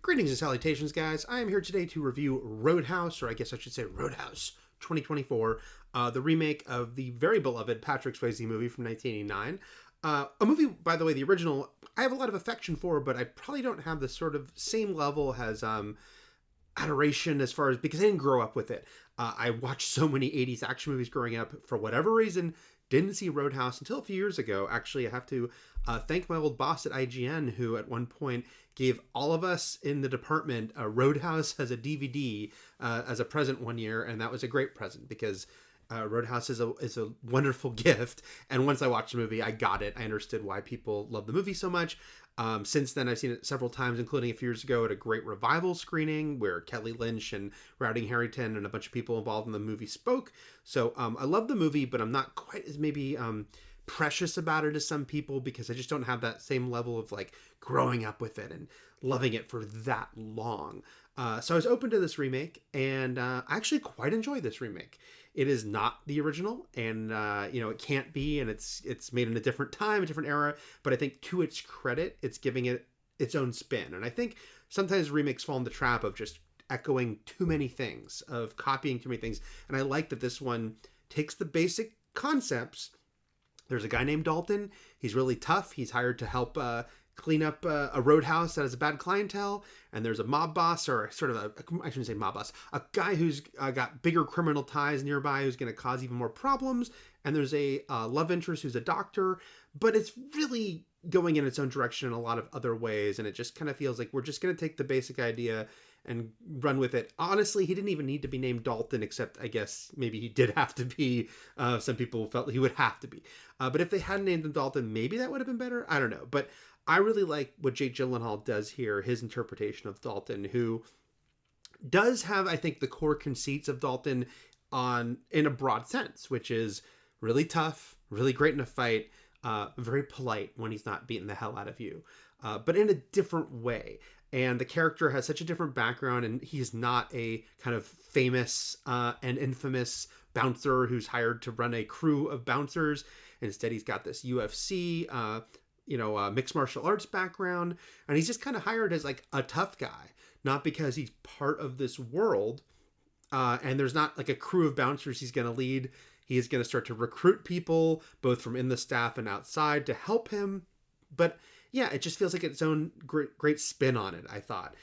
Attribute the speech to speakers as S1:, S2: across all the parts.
S1: Greetings and salutations, guys. I am here today to review Roadhouse, or I guess I should say Roadhouse 2024, the remake of the very beloved Patrick Swayze movie from 1989. A movie, by the way, the original, I have a lot of affection for, but I probably don't have the sort of same level as adoration as far as, because I didn't grow up with it. I watched so many 80s action movies growing up. For whatever reason, didn't see Roadhouse until a few years ago. Actually, I have to thank my old boss at IGN, who at one point gave all of us in the department Roadhouse as a DVD as a present one year, and that was a great present because Roadhouse is a wonderful gift. And once I watched the movie, I got it. I understood why people love the movie so much. Since then, I've seen it several times, including a few years ago at a great revival screening where Kelly Lynch and Rowdy Harrington and a bunch of people involved in the movie spoke. So I love the movie, but I'm not quite as maybe precious about it as some people, because I just don't have that same level of like growing up with it and loving it for that long. So I was open to this remake, and I actually quite enjoyed this remake. It is not the original, and it can't be, and it's made in a different time, a different era. But I think to its credit, it's giving it its own spin. And I think sometimes remakes fall in the trap of just echoing too many things, of copying too many things. And I like that this one takes the basic concepts. There's a guy named Dalton. He's really tough. He's hired to help clean up a roadhouse that has a bad clientele. And there's a mob boss, or sort of I shouldn't say mob boss, a guy who's got bigger criminal ties nearby who's going to cause even more problems. And there's a love interest who's a doctor. But it's really going in its own direction in a lot of other ways. And it just kind of feels like we're just going to take the basic idea and run with it. Honestly, he didn't even need to be named Dalton, except I guess maybe he did have to be. Some people felt he would have to be. But if they hadn't named him Dalton, maybe that would have been better. I don't know. But I really like what Jake Gyllenhaal does here, his interpretation of Dalton, who does have, I think, the core conceits of Dalton in a broad sense, which is really tough, really great in a fight, very polite when he's not beating the hell out of you, but in a different way. And the character has such a different background, and he's not a kind of famous and infamous bouncer who's hired to run a crew of bouncers. Instead, he's got this UFC, mixed martial arts background, and he's just kind of hired as like a tough guy, not because he's part of this world. And there's not like a crew of bouncers he's going to lead. He is going to start to recruit people, both from in the staff and outside, to help him. But yeah, it just feels like its own great spin on it, I thought.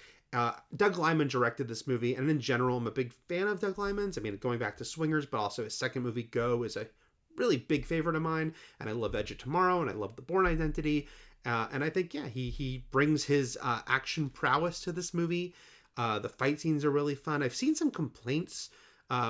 S1: Doug Liman directed this movie, and in general, I'm a big fan of Doug Liman's. I mean, going back to Swingers, but also his second movie, Go, is a really big favorite of mine. And I love Edge of Tomorrow, and I love the Bourne Identity. And I think, yeah, he brings his action prowess to this movie. The fight scenes are really fun. I've seen some complaints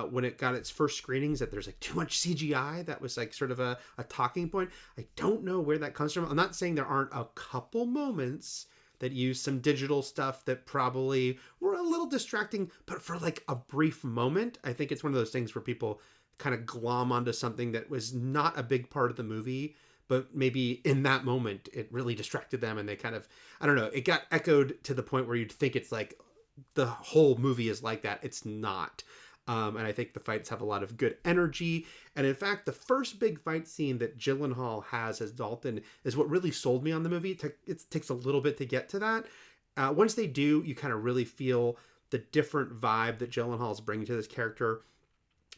S1: when it got its first screenings that there's like too much CGI. That was like sort of a talking point. I don't know where that comes from. I'm not saying there aren't a couple moments that use some digital stuff that probably were a little distracting, but for like a brief moment, I think it's one of those things where people kind of glom onto something that was not a big part of the movie, but maybe in that moment it really distracted them, and they kind of, I don't know, it got echoed to the point where you'd think it's like the whole movie is like that. It's not. And I think the fights have a lot of good energy. And in fact, the first big fight scene that Gyllenhaal has as Dalton is what really sold me on the movie. It takes a little bit to get to that. Once they do, you kind of really feel the different vibe that Gyllenhaal is bringing to this character.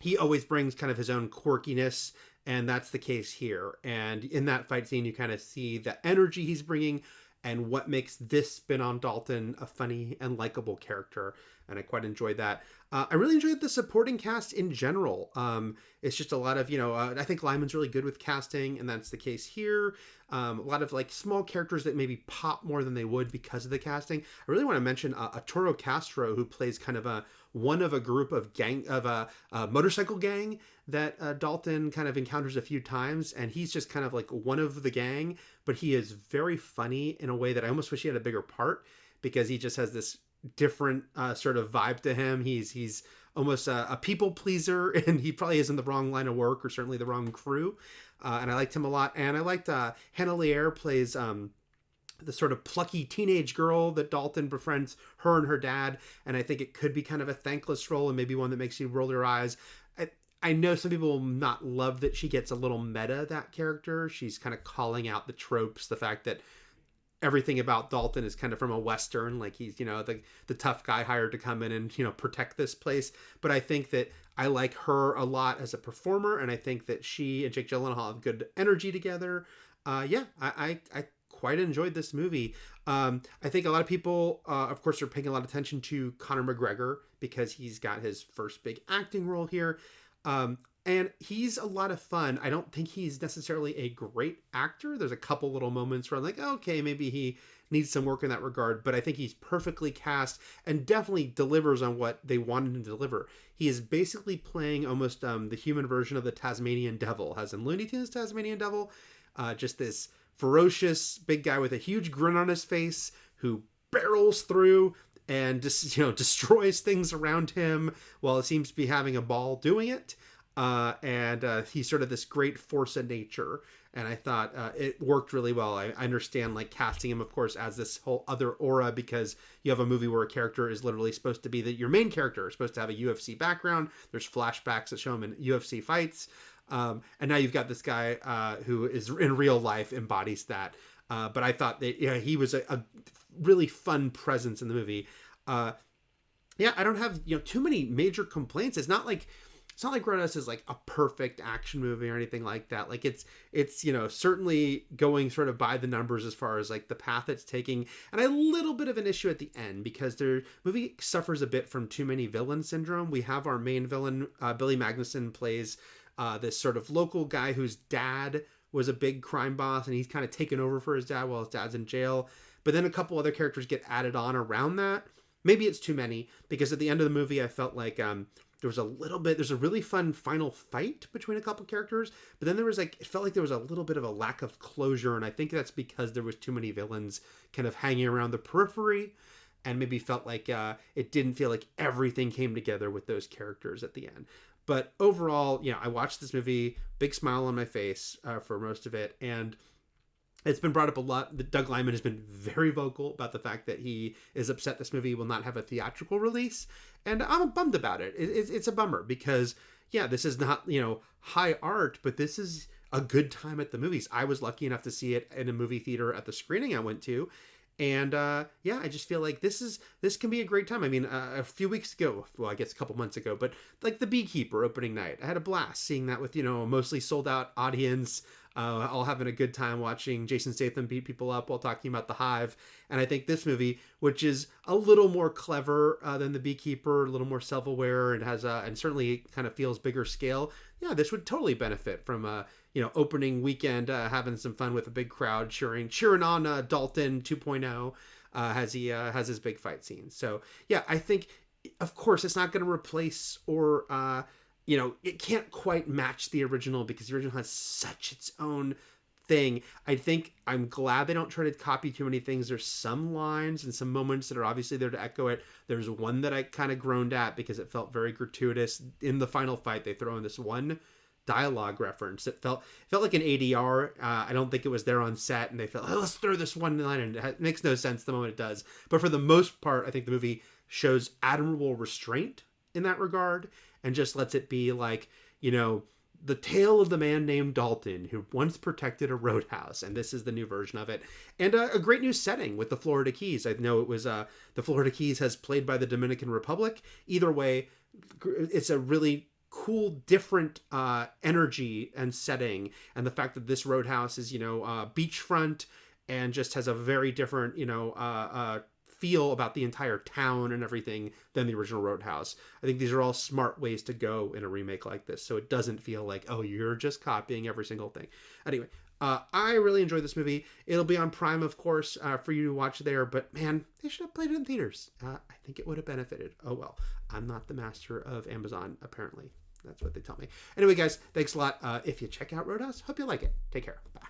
S1: He always brings kind of his own quirkiness, and that's the case here. And in that fight scene, you kind of see the energy he's bringing and what makes this spin on Dalton a funny and likable character. And I quite enjoyed that. I really enjoyed the supporting cast in general. It's just a lot of, I think Lyman's really good with casting, and that's the case here. A lot of like small characters that maybe pop more than they would because of the casting. I really want to mention Arturo Castro, who plays kind of one of a group of a motorcycle gang that Dalton kind of encounters a few times, and he's just kind of like one of the gang, but he is very funny in a way that I almost wish he had a bigger part, because he just has this different sort of vibe to him. He's almost a people pleaser, and he probably is in the wrong line of work, or certainly the wrong crew. And I liked him a lot. And I liked Hannah Lear plays the sort of plucky teenage girl that Dalton befriends, her and her dad. And I think it could be kind of a thankless role, and maybe one that makes you roll your eyes. I know some people will not love that she gets a little meta, that character. She's kind of calling out the tropes, the fact that everything about Dalton is kind of from a Western, like he's, the tough guy hired to come in and, protect this place. But I think that I like her a lot as a performer, and I think that she and Jake Gyllenhaal have good energy together. I quite enjoyed this movie. I think a lot of people, of course, are paying a lot of attention to Conor McGregor because he's got his first big acting role here. And he's a lot of fun. I don't think he's necessarily a great actor. There's a couple little moments where I'm like, okay, maybe he needs some work in that regard. But I think he's perfectly cast and definitely delivers on what they wanted him to deliver. He is basically playing almost the human version of the Tasmanian Devil, as in Looney Tunes Tasmanian Devil. Just this ferocious big guy with a huge grin on his face who barrels through and just, destroys things around him while he seems to be having a ball doing it. And he's sort of this great force of nature. And I thought it worked really well. I understand like casting him, of course, as this whole other aura, because you have a movie where a character is literally supposed to be that your main character is supposed to have a UFC background. There's flashbacks that show him in UFC fights. And now you've got this guy who is in real life embodies that. But I thought that he was a really fun presence in the movie. I don't have too many major complaints. It's not like Roadhouse is like a perfect action movie or anything like that. Like it's certainly going sort of by the numbers as far as like the path it's taking, and a little bit of an issue at the end because the movie suffers a bit from too many villain syndrome. We have our main villain, Billy Magnuson, plays this sort of local guy whose dad was a big crime boss, and he's kind of taken over for his dad while his dad's in jail. But then a couple other characters get added on around that. Maybe it's too many, because at the end of the movie, I felt like there's a really fun final fight between a couple characters, but then it felt like there was a little bit of a lack of closure, and I think that's because there was too many villains kind of hanging around the periphery, and maybe felt like it didn't feel like everything came together with those characters at the end. But overall, I watched this movie, big smile on my face for most of it, and it's been brought up a lot that Doug Liman has been very vocal about the fact that he is upset this movie will not have a theatrical release. And I'm bummed about it. It's a bummer because, this is not, high art, but this is a good time at the movies. I was lucky enough to see it in a movie theater at the screening I went to. And I just feel like this can be a great time. I mean, a few weeks ago, well, I guess a couple months ago, but like The Beekeeper opening night, I had a blast seeing that with, a mostly sold out audience, all having a good time watching Jason Statham beat people up while talking about The Hive. And I think this movie, which is a little more clever than The Beekeeper, a little more self-aware, and has and certainly kind of feels bigger scale. Yeah, this would totally benefit from opening weekend, having some fun with a big crowd cheering on Dalton 2.0 as he has his big fight scene. So yeah, I think, of course, it's not going to replace or it can't quite match the original because the original has such its own thing. I think I'm glad they don't try to copy too many things. There's some lines and some moments that are obviously there to echo it. There's one that I kind of groaned at because it felt very gratuitous. In the final fight, they throw in this one dialogue reference. It felt like an ADR. I don't think it was there on set, and they felt, let's throw this one line in. It makes no sense the moment it does. But for the most part, I think the movie shows admirable restraint in that regard, and just lets it be like, the tale of the man named Dalton who once protected a roadhouse, and this is the new version of it. And a great new setting with the Florida Keys. I know it was the Florida Keys has played by the Dominican Republic. Either way, it's a really cool, different energy and setting, and the fact that this roadhouse is beachfront and just has a very different feel about the entire town and everything than the original Roadhouse. I think these are all smart ways to go in a remake like this, so it doesn't feel like, oh, you're just copying every single thing. Anyway, I really enjoyed this movie. It'll be on Prime, of course, for you to watch there, but man, they should have played it in theaters. I think it would have benefited. Oh well, I'm not the master of Amazon, apparently. That's what they tell me. Anyway, guys, thanks a lot. If you check out Roadhouse, hope you like it. Take care. Bye.